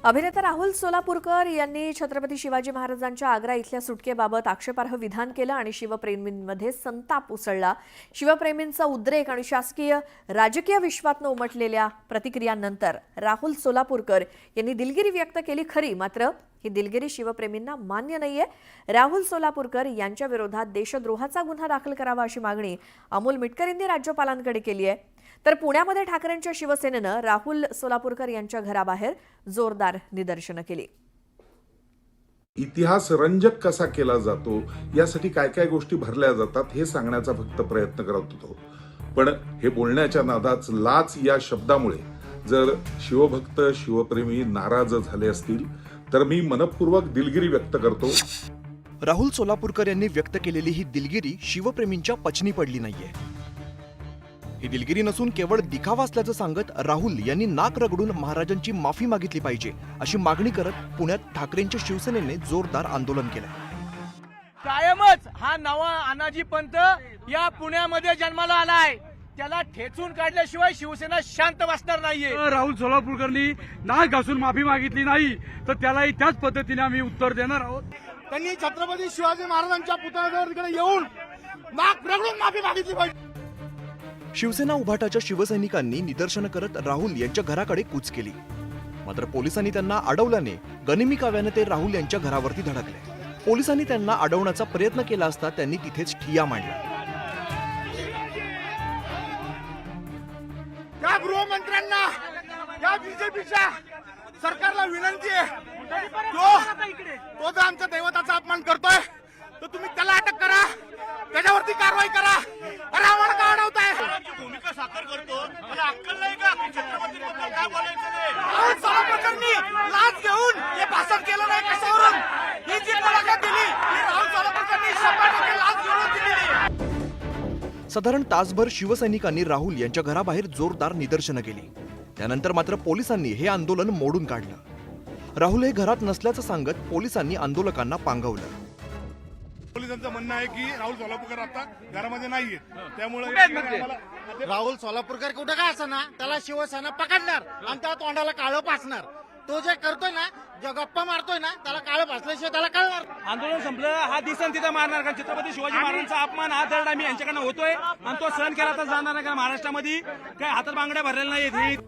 अभिनेता राहुल सोलापूरकर यांनी छत्रपती शिवाजी महाराजांच्या आग्रा इथल्या सुटकेबाबत आक्षेपार्ह विधान केलं आणि शिवप्रेमींमध्ये संताप उसळला। शिवप्रेमींचा उद्रेक आणि शासकीय राजकीय विश्वातनं उमटलेल्या प्रतिक्रियांनंतर राहुल सोलापूरकर यांनी दिलगिरी व्यक्त केली खरी, मात्र ही दिलगिरी शिवप्रेमींना मान्य नाहीये। राहुल सोलापूरकर यांच्या विरोधात देशद्रोहाचा गुन्हा दाखल करावा अशी मागणी अमोल मिटकरींनी राज्यपालांकडे केली आहे। तर पुण्यामध्ये ठाकरेंच्या शिवसेनेनं राहुल सोलापूरकर यांच्या घराबाहेर जोरदार निदर्शनं केली। इतिहास रंजक कसा केला जातो यासाठी काय काय गोष्टी भरल्या जातात हे सांगण्याचा फक्त प्रयत्न करत होतो, पण हे बोलण्याच्या नादात लाच या शब्दामुळे जर शिवभक्त शिवप्रेमी नाराज झाले असतील तर मी मनपूर्वक दिलगिरी व्यक्त करतो। राहुल सोलापूरकर यांनी व्यक्त केलेली ही दिलगिरी शिवप्रेमींच्या पचनी पडली नाहीये। ही दिलगिरी नसून केवळ दिखावा असल्याचं सांगत राहुल यांनी नाक रगडून महाराजांची माफी मागितली पाहिजे अशी मागणी करत पुण्यात ठाकरेंच्या शिवसेनेने जोरदार आंदोलन केलं। कायमच हा नवा अनाजी पंत या पुण्यामध्ये जन्माला आलाय, त्याला ठेचून काढल्याशिवाय शिवसेना शांत बसणार नाहीये। राहुल सोलापूरकरनी नाक घासून माफी मागितली नाही तर त्यालाही त्याच पद्धतीने आम्ही उत्तर देणार आहोत। त्यांनी छत्रपती शिवाजी महाराजांच्या पुतळ्यावर येऊन नाक रगडून माफी मागितली पाहिजे। शिवसेना उभाटाच्या शिवसैनिकांनी निदर्शनं करत राहुल यांच्या घराकडे कूच केली, मात्र पोलिसांनी त्यांना अडवल्याने गनिमी काव्याने ते राहुल यांच्या घरावरती धडकले। पोलिसांनी त्यांना अडवण्याचा प्रयत्न केला असता त्यांनी तिथेच ठिय्या मांडला। त्या गृहमंत्र्यांना, या बीजेपीच्या सरकारला विनंती आहे, तो जर आमच्या दैवताचा अपमान करतोय तर तुम्ही त्याला अटक करा, त्याच्यावरती कारवाई करा। अरे आम्हाला का अडवताय? भूमिका साकार करतो, मला अक्कल नाही का? छत्रपतीबद्दल काय बोलायचं नाही? राहुल सोलापूरकरांनी लाच घेऊन हे भाषण केलं नाही कशावरून? ही जी मुलाखत दिली ही राहुल सोलापूरकरांनी 100% लाच घेऊन दिली। साधारण तासभर शिवसैनिकांनी राहुल यांच्या घराबाहेर जोरदार निदर्शनं केली। त्यानंतर मात्र पोलिसांनी हे आंदोलन मोडून काढलं। राहुल हे घरात नसल्याचं सांगत पोलिसांनी आंदोलकांना पांगवलं। पोलिसांचं म्हणणं आहे की राहुल सोलापूरकर आता घरामध्ये नाहीये, त्यामुळे राहुल सोलापूरकर कुठं काय असं ना त्याला शिवसेना पकडणार आणि त्या तोंडाला काळं पासणार। तो जे करतोय ना, जो गप्पा मारतोय ना, त्याला काळं पासल्याशिवाय त्याला कळणार। आंदोलन संपलं, हा दिसन तिथं मारणार, कारण छत्रपती शिवाजी महाराजांचा अपमान हा दरड आम्ही यांच्याकडनं होतोय आणि तो सहन केला तर जाणार नाही, कारण महाराष्ट्रामध्ये काय हातात बांगड्या भरलेल्या नाहीत।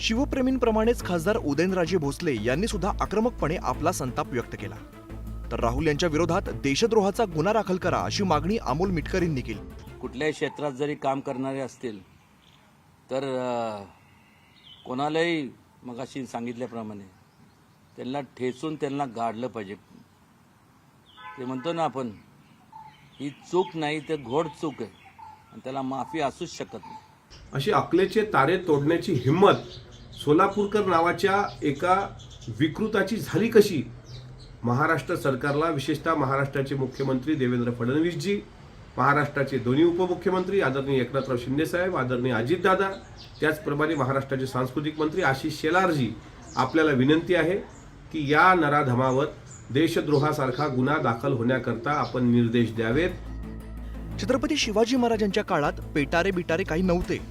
शिवप्रेमींप्रमाणेच खासदार उदयनराजे भोसले यांनी सुद्धा आक्रमकपणे आपला संताप व्यक्त केला। तर राहुल यांच्या विरोधात देशद्रोहाचा गुन्हा दाखल करा अशी मागणी अमोल मिटकरींनी केली। कुठल्याही क्षेत्रात जरी काम करणारे असतील तर कोणालाही मगाशी सांगितल्याप्रमाणे त्यांना ठेचून त्यांना गाडलं पाहिजे। ते म्हणतो ना आपण, ही चूक नाही तर घोड चूक आहे आणि त्याला माफी असूच शकत नाही। अशी अकलेचे तारे तोडण्याची हिम्मत सोलापूरकर नावाच्या एका विकृताची झाली कशी? महाराष्ट्र सरकारला, विशेषतः महाराष्ट्राचे मुख्यमंत्री देवेंद्र फडणवीसजी, महाराष्ट्राचे दोन्ही उपमुख्यमंत्री आदरणीय एकनाथराव शिंदेसाहेब, आदरणीय अजितदादा, त्याचप्रमाणे महाराष्ट्राचे सांस्कृतिक मंत्री आशिष शेलारजी, आपल्याला विनंती आहे की या नराधमावर देशद्रोहासारखा गुन्हा दाखल होण्याकरता आपण निर्देश द्यावेत। छत्रपती शिवाजी महाराजांच्या काळात पेटारे बिटारे काही नव्हते।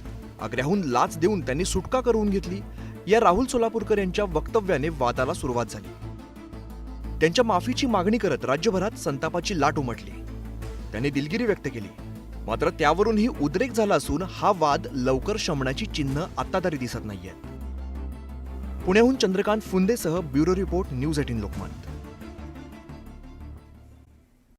आग्र्याहून लाच देऊन त्यांनी सुटका करून घेतली। या राहुल सोलापूरकर यांच्या वक्तव्याने वादाला सुरुवात झाली। त्यांच्या माफीची मागणी करत राज्यभरात संतापाची लाट उमटली। त्यांनी दिलगिरी व्यक्त केली, मात्र त्यावरूनही उद्रेक झाला असून हा वाद लवकर शमण्याची चिन्ह आता तरी दिसत नाहीये। पुण्याहून चंद्रकांत फुंदेसह ब्युरो रिपोर्ट, न्यूज 18 लोकमत।